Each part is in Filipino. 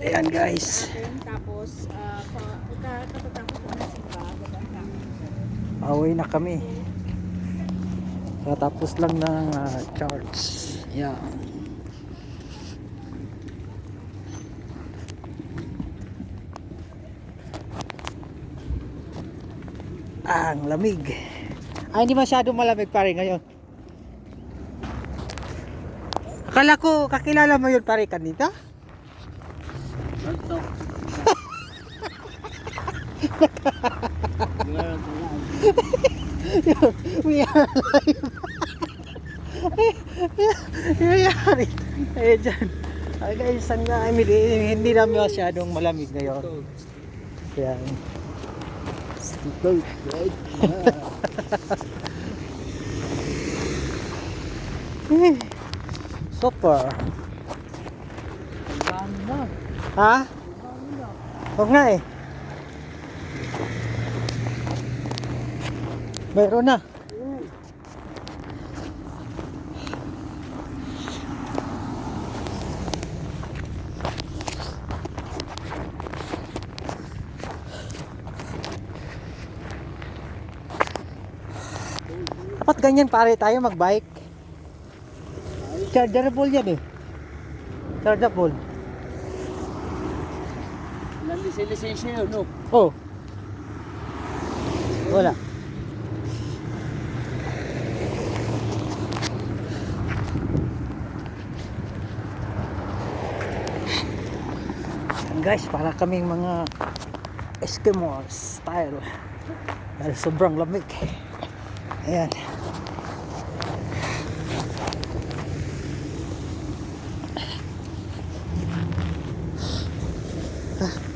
Ayan guys. Tapos, pagkatapos ko na simba, Away na kami. Katapos lang ng charts. Yeah. Ang lamig. Ay, hindi masyado malamig pare ngayon. Akala ko kakilala mo yun pare kanita. Ito. We are live. Nangyayari. Eh dyan. Ay guys, hindi na masyadong malamig ngayon. Yan. Super. Ha? Huwag nga eh. Mayroon na. Dapat ganyan pare tayo magbike. Chargeable yan eh. Chargeable. Lisensya yun, no? Oh. Wala. Guys, para kaming mga Eskimo style dahil sobrang lamig. Ayan.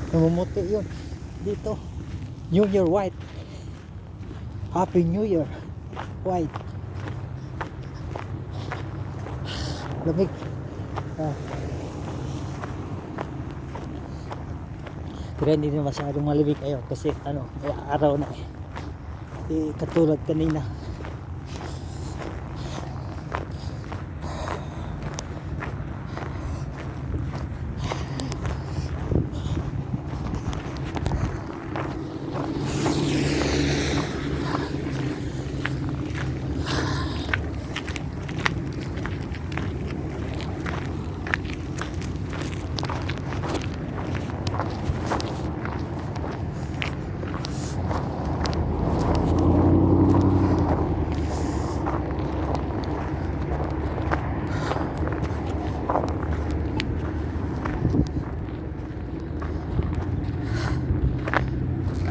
Namumuti yun dito. New Year white. Happy New Year white. Lamig. Pero hindi na masyadong malamig ngayon kasi may araw na eh. Katulad kanina.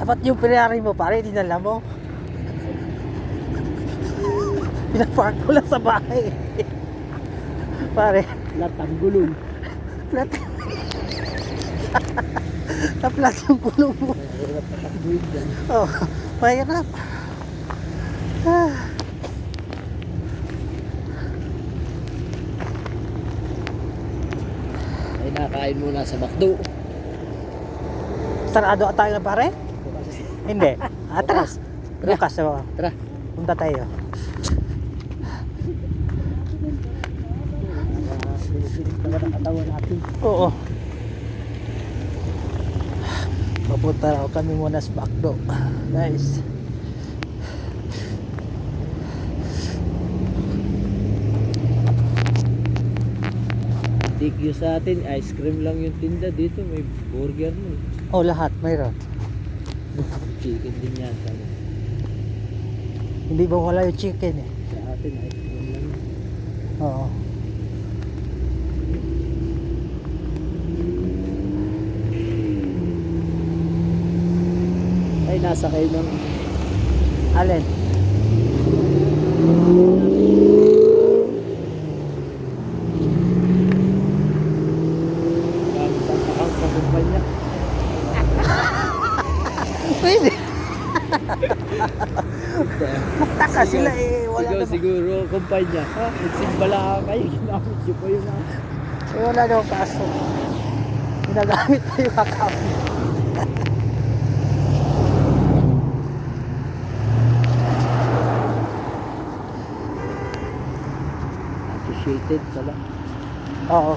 Dapat yung pinari mo pare, dinala mo. Pinapark ko lang sa bahay. Pare, Latang gulong. flat. Flat yung gulong mo. Oh, mahirap. Ay, nakain muna sa McDo. Sarado tayo na pare? Hindi. Atras. Bukas. Tara. Punta tayo. Taga ng katawan natin. Oo. Papunta raw kami muna sa McDo. Guys. Thank you sa atin. Ice cream lang yung tinda dito. May burger mo. Oh, lahat mayroon. Chicken din yan. Hindi ba wala yung chicken eh? Sa atin, ice cream lang. Oo. Ay, nasa kayo ng Alin? ang kumpanya. Pwede. Magtaka sila eh. Wala Ikaw naman. siguro kumpanya. Ha? Nagsimbala ka kayo. Ginamit nyo pa yun. Eh, wala daw kaso. Ginagamit pa yung account. Appreciated pala. Oo.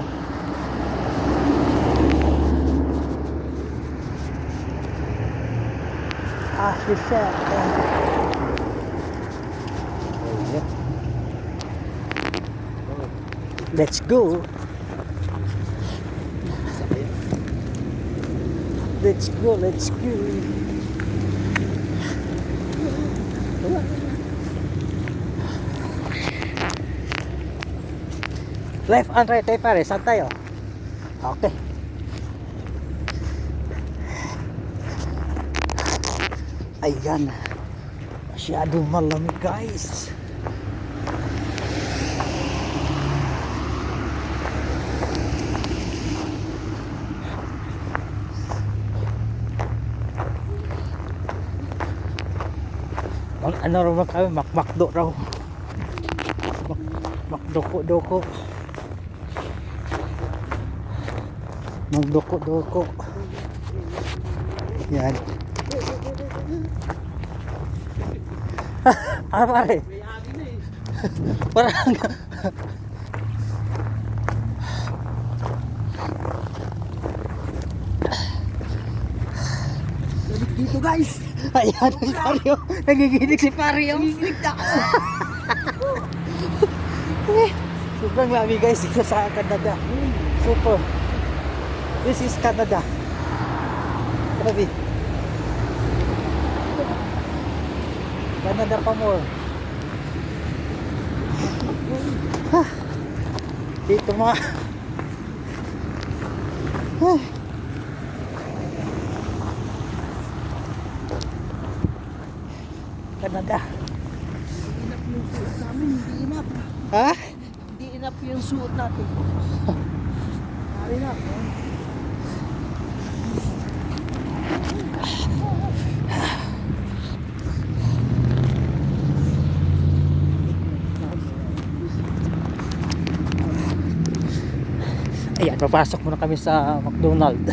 shit. Let's go. Let's go, let's go. Left and right tayo pare, saan tayo? Okay. Ayan. Masyadong malamig guys. Ano raw kami, makmakdo raw. Makdoko-doko. Magdoko-doko. Yan. Ah, pare. Parang dito guys. Ayan si Pario. Nagiginig si Pario. Nagiginig na ako. Sobrang lami guys dito sa Canada. Super. This is Canada. Grabe. Canada pa more. Dito mga Canada. Inap yung suot namin, hindi inap. Ha? Hindi inap yung suot natin. Pare na. Ayan, papasok muna kami sa McDonald's.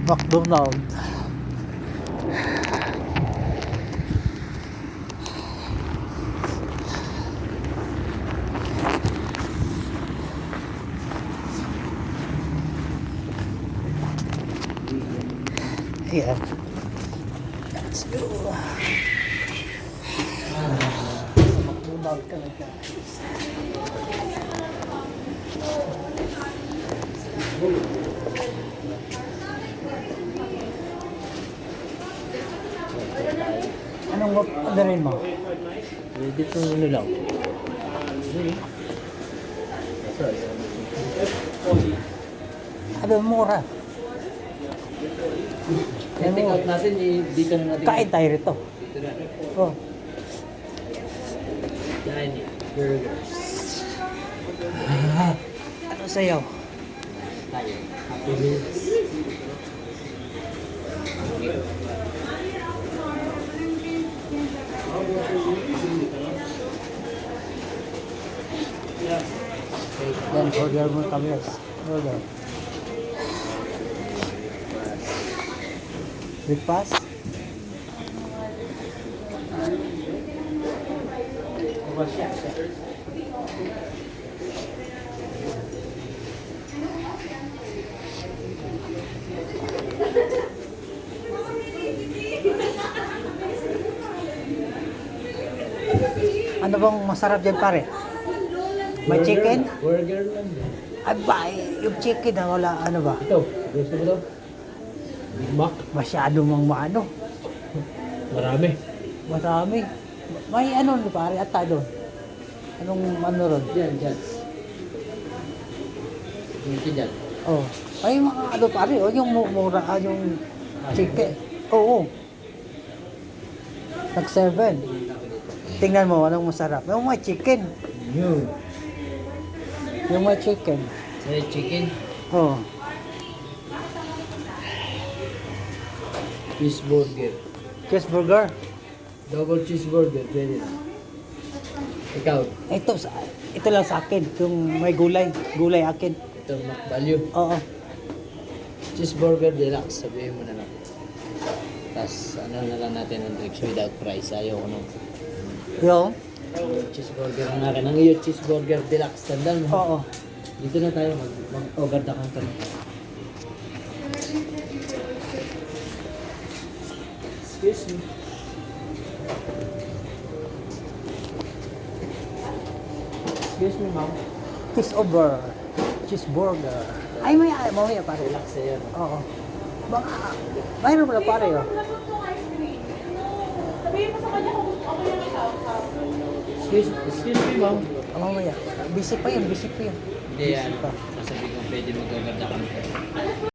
McDonald's. Ayan. Let's go. McDonald's ka na guys. Anong orderin mo? Dito ano lang. Ano mura? Take out natin, dito na natin. Kain tayo rito. Dito na. Oh. Dining burgers. Ano sa'yo? Tayo. Happy Meals. Yan, order mo kami. Order. Breakfast? Ano bang masarap dyan pare? May chicken? Burger lang. Aba, yung chicken na wala, ano ba? Ito, gusto mo to? Big Mac. Masyado mang maano. Marami. Marami. May ano ni pare, ata doon. Anong ano ron? Diyan, diyan. Dito dyan. Oh. May mga ano pare, oh, yung mura, yung chicken. Oo. Nag-7. Tingnan mo, anong masarap. Yung may chicken. Yun. Yung may chicken. Say chicken. Oh. Cheeseburger. Cheeseburger. Double cheeseburger. Pwede na. Ikaw. Ito lang sa akin. Yung may gulay. Gulay akin. Ito, Mac Value. Oo. Cheeseburger deluxe. Sabihin mo na lang. Tapos ano na lang natin ang drinks without price. Ayaw ko nung Yung? cheeseburger ang akin. Ang iyo cheeseburger deluxe. Tandaan mo. Oo. Dito na tayo. Mag-order na kang tanong. Excuse me. Excuse me, ma'am. Kiss over. Cheeseburger. Ay, mamaya pare. Relax sa'yo. No? Oo. Baka, mayroon pala pare oh. Sabihin mo sa kanya kung gusto ako yung Excuse me, ma'am. Mamaya. Busy pa yun. Hindi yan. Sasabihin ko pwede mag-order na kami.